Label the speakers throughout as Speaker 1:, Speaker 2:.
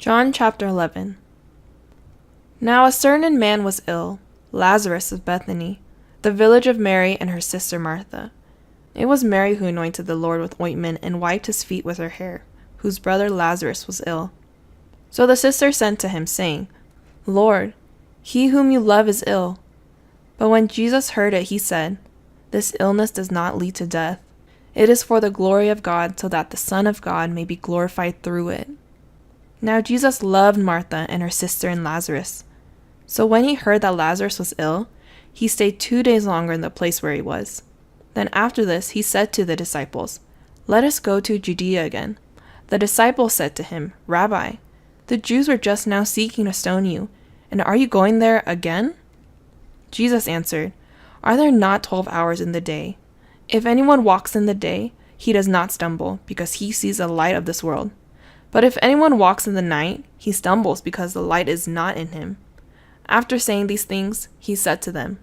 Speaker 1: John chapter 11. Now a certain man was ill, Lazarus of Bethany, the village of Mary and her sister Martha. It was Mary who anointed the Lord with ointment and wiped his feet with her hair, whose brother Lazarus was ill. So the sister sent to him, saying, Lord, he whom you love is ill. But when Jesus heard it, he said, This illness does not lead to death. It is for the glory of God, so that the Son of God may be glorified through it. Now Jesus loved Martha and her sister and Lazarus. So when he heard that Lazarus was ill, he stayed 2 days longer in the place where he was. Then after this he said to the disciples, Let us go to Judea again. The disciples said to him, Rabbi, the Jews were just now seeking to stone you, and are you going there again? Jesus answered, Are there not 12 hours in the day? If anyone walks in the day, he does not stumble, because he sees the light of this world. But if anyone walks in the night, he stumbles because the light is not in him. After saying these things, he said to them,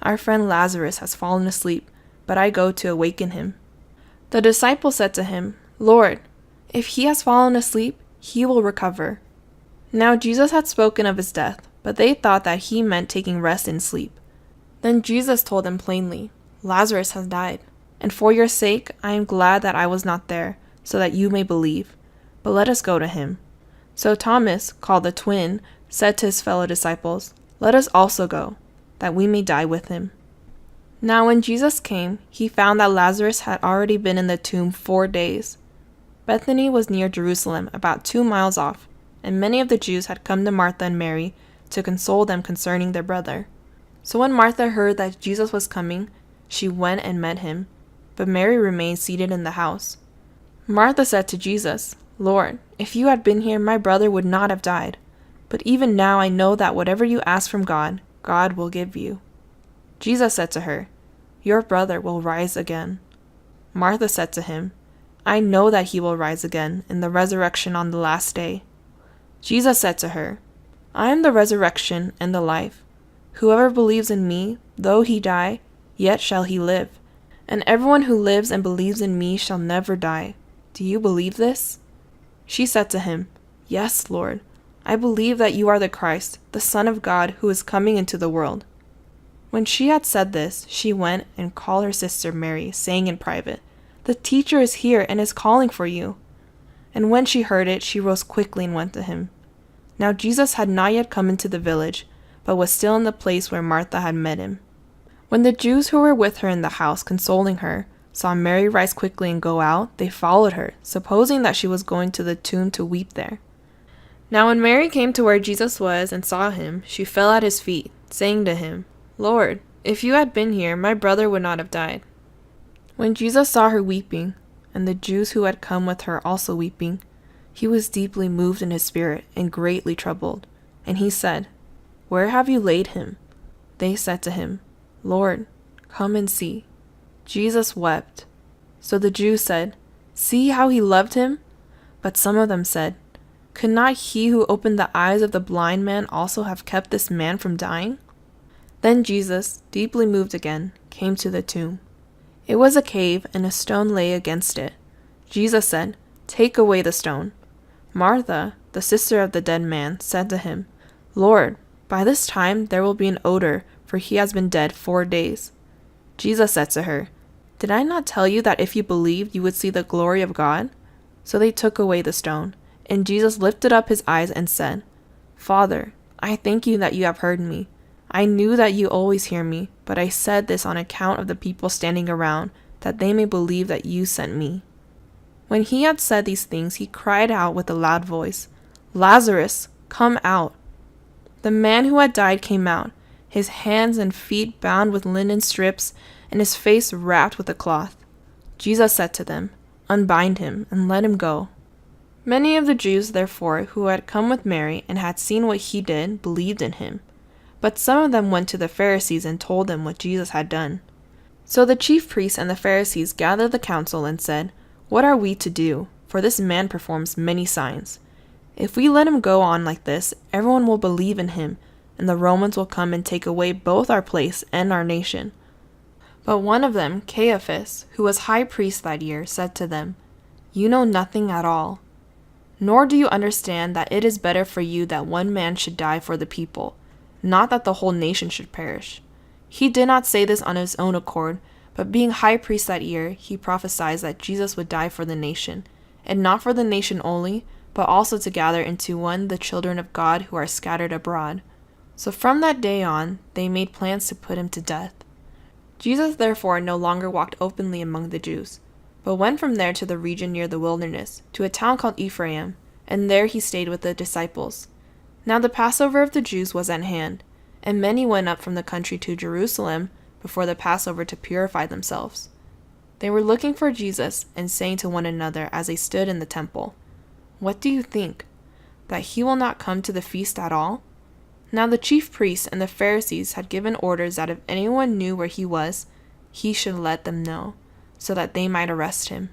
Speaker 1: Our friend Lazarus has fallen asleep, but I go to awaken him. The disciples said to him, Lord, if he has fallen asleep, he will recover. Now Jesus had spoken of his death, but they thought that he meant taking rest in sleep. Then Jesus told them plainly, Lazarus has died, and for your sake I am glad that I was not there, so that you may believe. But let us go to him. So Thomas, called the twin, said to his fellow disciples, Let us also go, that we may die with him. Now when Jesus came, he found that Lazarus had already been in the tomb 4 days. Bethany was near Jerusalem, about 2 miles off, and many of the Jews had come to Martha and Mary to console them concerning their brother. So when Martha heard that Jesus was coming, she went and met him, but Mary remained seated in the house. Martha said to Jesus, Lord, if you had been here, my brother would not have died. But even now I know that whatever you ask from God, God will give you. Jesus said to her, Your brother will rise again. Martha said to him, I know that he will rise again in the resurrection on the last day. Jesus said to her, I am the resurrection and the life. Whoever believes in me, though he die, yet shall he live. And everyone who lives and believes in me shall never die. Do you believe this? She said to him, Yes, Lord. I believe that you are the Christ, the Son of God, who is coming into the world. When she had said this, she went and called her sister Mary, saying in private, The teacher is here and is calling for you. And when she heard it, she rose quickly and went to him. Now Jesus had not yet come into the village, but was still in the place where Martha had met him. When the Jews who were with her in the house, consoling her, saw Mary rise quickly and go out, they followed her, supposing that she was going to the tomb to weep there. Now when Mary came to where Jesus was and saw him, she fell at his feet, saying to him, Lord, if you had been here, my brother would not have died. When Jesus saw her weeping, and the Jews who had come with her also weeping, he was deeply moved in his spirit and greatly troubled. And he said, Where have you laid him? They said to him, Lord, come and see. Jesus wept. So the Jews said, See how he loved him? But some of them said, Could not he who opened the eyes of the blind man also have kept this man from dying? Then Jesus, deeply moved again, came to the tomb. It was a cave, and a stone lay against it. Jesus said, Take away the stone. Martha, the sister of the dead man, said to him, Lord, by this time there will be an odor, for he has been dead 4 days. Jesus said to her, Did I not tell you that if you believed, you would see the glory of God? So they took away the stone, and Jesus lifted up his eyes and said, Father, I thank you that you have heard me. I knew that you always hear me, but I said this on account of the people standing around, that they may believe that you sent me. When he had said these things, he cried out with a loud voice, Lazarus, come out. The man who had died came out, his hands and feet bound with linen strips, and his face wrapped with a cloth. Jesus said to them, Unbind him, and let him go. Many of the Jews, therefore, who had come with Mary and had seen what he did, believed in him. But some of them went to the Pharisees and told them what Jesus had done. So the chief priests and the Pharisees gathered the council and said, What are we to do? For this man performs many signs. If we let him go on like this, everyone will believe in him, and the Romans will come and take away both our place and our nation. But one of them, Caiaphas, who was high priest that year, said to them, You know nothing at all. Nor do you understand that it is better for you that one man should die for the people, not that the whole nation should perish. He did not say this on his own accord, but being high priest that year, he prophesied that Jesus would die for the nation, and not for the nation only, but also to gather into one the children of God who are scattered abroad. So from that day on, they made plans to put him to death. Jesus therefore no longer walked openly among the Jews, but went from there to the region near the wilderness, to a town called Ephraim, and there he stayed with the disciples. Now the Passover of the Jews was at hand, and many went up from the country to Jerusalem before the Passover to purify themselves. They were looking for Jesus, and saying to one another as they stood in the temple, "What do you think? That he will not come to the feast at all?" Now the chief priests and the Pharisees had given orders that if anyone knew where he was, he should let them know, so that they might arrest him.